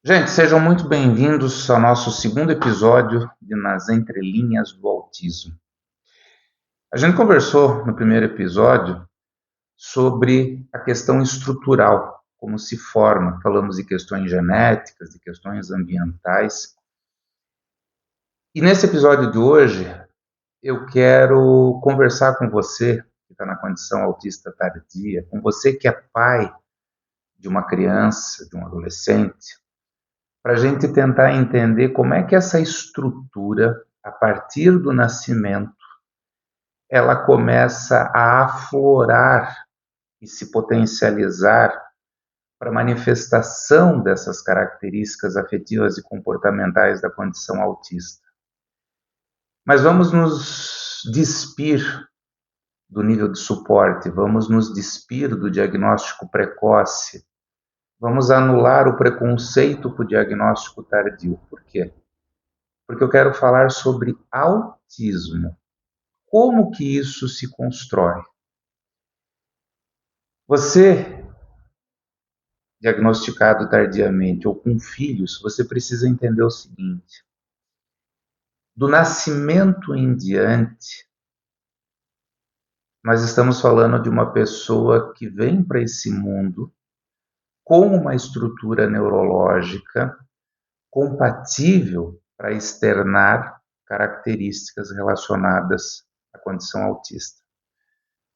Gente, sejam muito bem-vindos ao nosso segundo episódio de Nas Entrelinhas do Autismo. A gente conversou no primeiro episódio sobre a questão estrutural, como se forma. Falamos de questões genéticas, de questões ambientais. E nesse episódio de hoje, eu quero conversar com você que está na condição autista tardia, com você que é pai de uma criança, de um adolescente, para a gente tentar entender como é que essa estrutura, a partir do nascimento, ela começa a aflorar e se potencializar para a manifestação dessas características afetivas e comportamentais da condição autista. Mas vamos nos despir do nível de suporte, vamos nos despir do diagnóstico precoce, vamos anular o preconceito com o diagnóstico tardio. Por quê? Porque eu quero falar sobre autismo. Como que isso se constrói? Você, diagnosticado tardiamente ou com filhos, você precisa entender o seguinte: do nascimento em diante, nós estamos falando de uma pessoa que vem para esse mundo com uma estrutura neurológica compatível para externar características relacionadas à condição autista.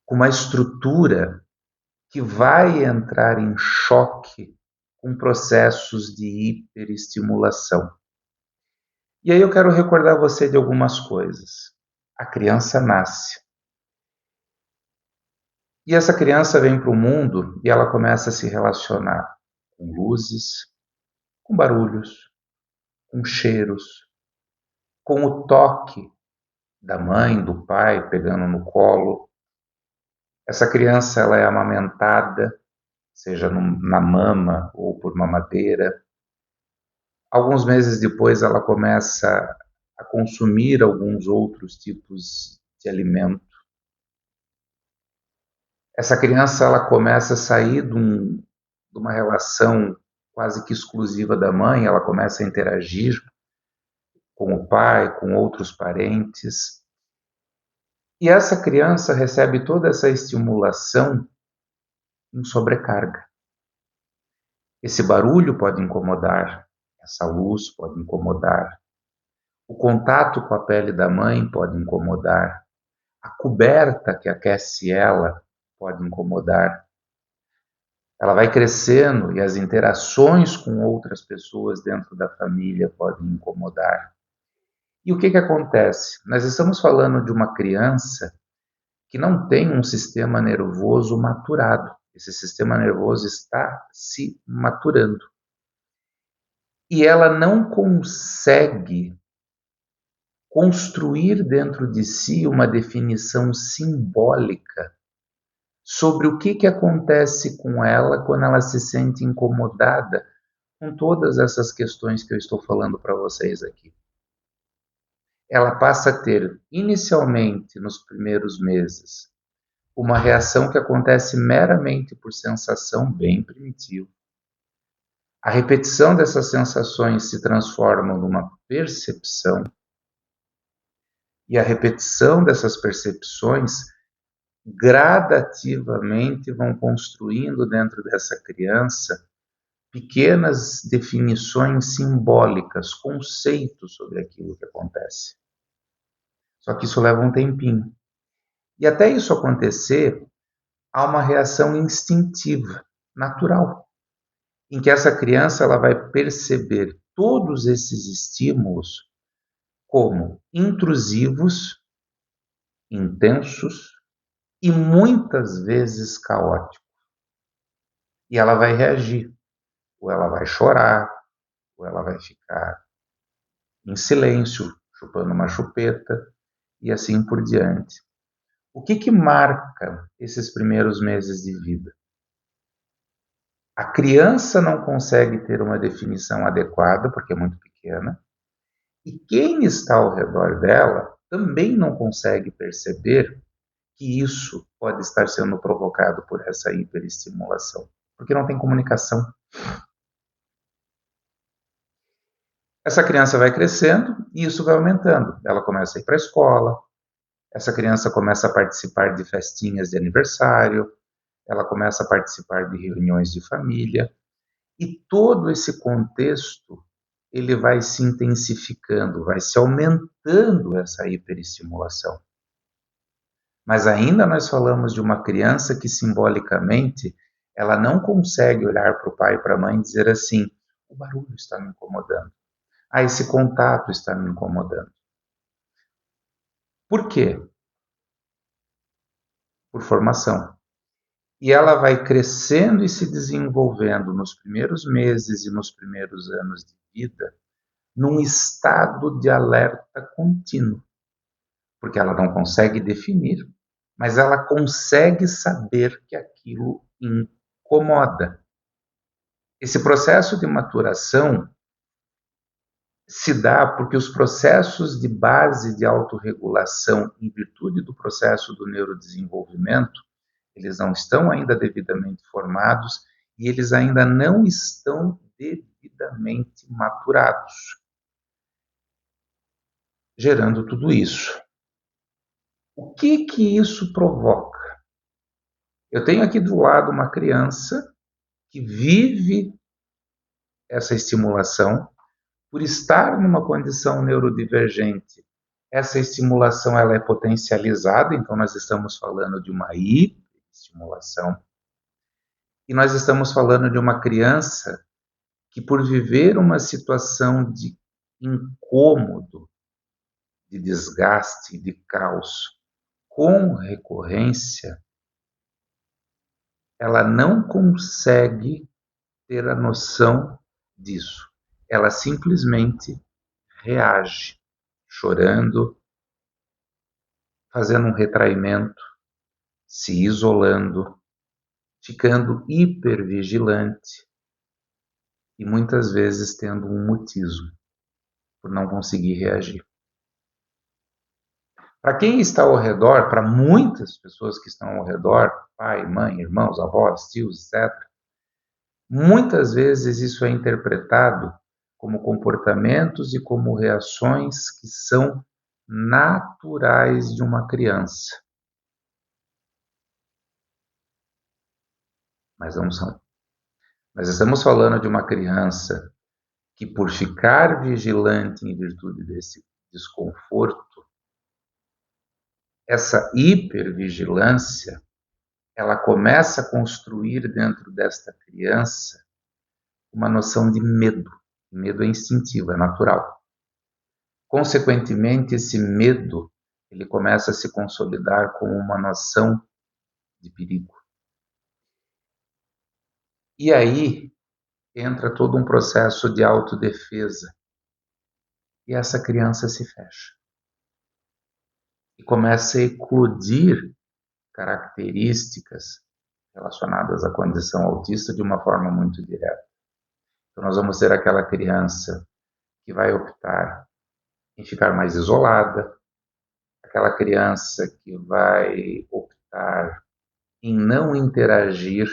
Com uma estrutura que vai entrar em choque com processos de hiperestimulação. E aí eu quero recordar você de algumas coisas. A criança nasce. E essa criança vem para o mundo e ela começa a se relacionar com luzes, com barulhos, com cheiros, com o toque da mãe, do pai pegando no colo. Essa criança ela é amamentada, seja na mama ou por mamadeira. Alguns meses depois ela começa a consumir alguns outros tipos de alimento. Essa criança ela começa a sair de uma relação quase que exclusiva da mãe, ela começa a interagir com o pai, com outros parentes. E essa criança recebe toda essa estimulação em sobrecarga. Esse barulho pode incomodar, essa luz pode incomodar, o contato com a pele da mãe pode incomodar, a coberta que aquece ela pode incomodar. Ela vai crescendo e as interações com outras pessoas dentro da família podem incomodar. E o que acontece? Nós estamos falando de uma criança que não tem um sistema nervoso maturado. Esse sistema nervoso está se maturando. E ela não consegue construir dentro de si uma definição simbólica sobre o que acontece com ela quando ela se sente incomodada com todas essas questões que eu estou falando para vocês aqui. Ela passa a ter, inicialmente, nos primeiros meses, uma reação que acontece meramente por sensação bem primitiva. A repetição dessas sensações se transforma numa percepção, e a repetição dessas percepções gradativamente vão construindo dentro dessa criança pequenas definições simbólicas, conceitos sobre aquilo que acontece. Só que isso leva um tempinho. E até isso acontecer, há uma reação instintiva, natural, em que essa criança ela vai perceber todos esses estímulos como intrusivos, intensos e muitas vezes caóticos. E ela vai reagir, ou ela vai chorar, ou ela vai ficar em silêncio, chupando uma chupeta, e assim por diante. O que marca esses primeiros meses de vida? A criança não consegue ter uma definição adequada, porque é muito pequena, e quem está ao redor dela também não consegue perceber que isso pode estar sendo provocado por essa hiperestimulação, porque não tem comunicação. Essa criança vai crescendo e isso vai aumentando. Ela começa a ir para a escola, essa criança começa a participar de festinhas de aniversário, ela começa a participar de reuniões de família, e todo esse contexto ele vai se intensificando, vai se aumentando essa hiperestimulação. Mas ainda nós falamos de uma criança que simbolicamente ela não consegue olhar para o pai e para a mãe e dizer assim: o barulho está me incomodando. Ah, esse contato está me incomodando. Por quê? Por formação. E ela vai crescendo e se desenvolvendo nos primeiros meses e nos primeiros anos de vida num estado de alerta contínuo, porque ela não consegue definir, mas ela consegue saber que aquilo incomoda. Esse processo de maturação se dá porque os processos de base de autorregulação, em virtude do processo do neurodesenvolvimento, eles não estão ainda devidamente formados e eles ainda não estão devidamente maturados, gerando tudo isso. O que isso provoca? Eu tenho aqui do lado uma criança que vive essa estimulação por estar numa condição neurodivergente. Essa estimulação ela é potencializada, então nós estamos falando de uma hiperestimulação. E nós estamos falando de uma criança que, por viver uma situação de incômodo, de desgaste, de caos, com recorrência, ela não consegue ter a noção disso. Ela simplesmente reage, chorando, fazendo um retraimento, se isolando, ficando hipervigilante e muitas vezes tendo um mutismo por não conseguir reagir. Para quem está ao redor, para muitas pessoas que estão ao redor, pai, mãe, irmãos, avós, tios, etc., muitas vezes isso é interpretado como comportamentos e como reações que são naturais de uma criança. Mas não são. Nós estamos falando de uma criança que, por ficar vigilante em virtude desse desconforto, essa hipervigilância, ela começa a construir dentro desta criança uma noção de medo. Medo é instintivo, é natural. Consequentemente, esse medo ele começa a se consolidar como uma noção de perigo. E aí entra todo um processo de autodefesa. E essa criança se fecha. E começa a eclodir características relacionadas à condição autista de uma forma muito direta. Então, nós vamos ter aquela criança que vai optar em ficar mais isolada, aquela criança que vai optar em não interagir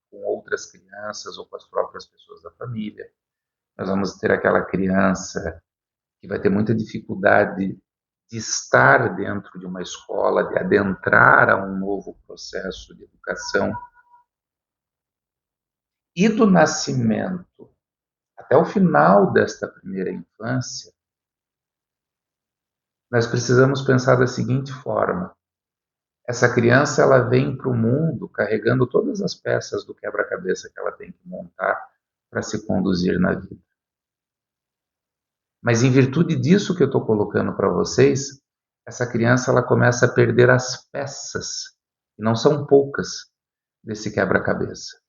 com outras crianças ou com as próprias pessoas da família. Nós vamos ter aquela criança que vai ter muita dificuldade de estar dentro de uma escola, de adentrar a um novo processo de educação. E do nascimento até o final desta primeira infância, nós precisamos pensar da seguinte forma: essa criança ela vem para o mundo carregando todas as peças do quebra-cabeça que ela tem que montar para se conduzir na vida. Mas em virtude disso que eu estou colocando para vocês, essa criança ela começa a perder as peças, e não são poucas, desse quebra-cabeça.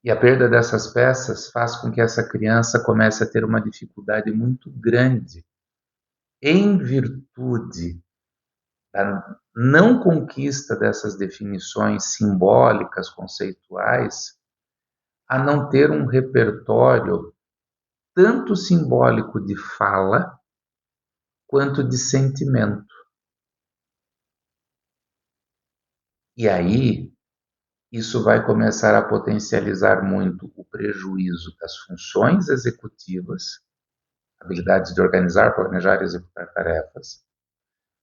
E a perda dessas peças faz com que essa criança comece a ter uma dificuldade muito grande em virtude da não conquista dessas definições simbólicas, conceituais, a não ter um repertório tanto simbólico de fala quanto de sentimento. E aí, isso vai começar a potencializar muito o prejuízo das funções executivas, habilidades de organizar, planejar e executar tarefas,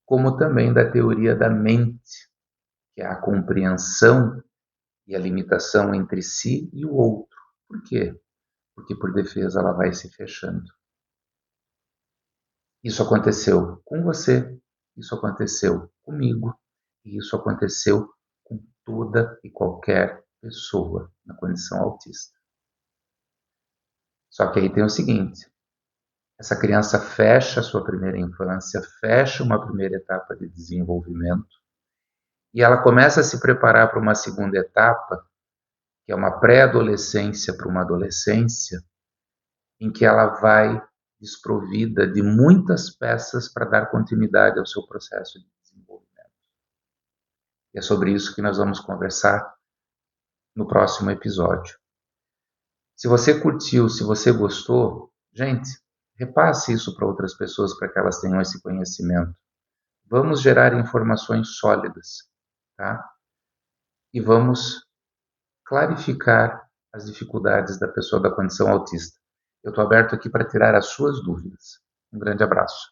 como também da teoria da mente, que é a compreensão e a limitação entre si e o outro. Por quê? Porque por defesa ela vai se fechando. Isso aconteceu com você, isso aconteceu comigo, e isso aconteceu com toda e qualquer pessoa na condição autista. Só que aí tem o seguinte: essa criança fecha a sua primeira infância, fecha uma primeira etapa de desenvolvimento, e ela começa a se preparar para uma segunda etapa, que é uma pré-adolescência para uma adolescência, em que ela vai desprovida de muitas peças para dar continuidade ao seu processo de desenvolvimento. E é sobre isso que nós vamos conversar no próximo episódio. Se você curtiu, se você gostou, gente, repasse isso para outras pessoas para que elas tenham esse conhecimento. Vamos gerar informações sólidas, tá? E vamos clarificar as dificuldades da pessoa da condição autista. Eu estou aberto aqui para tirar as suas dúvidas. Um grande abraço.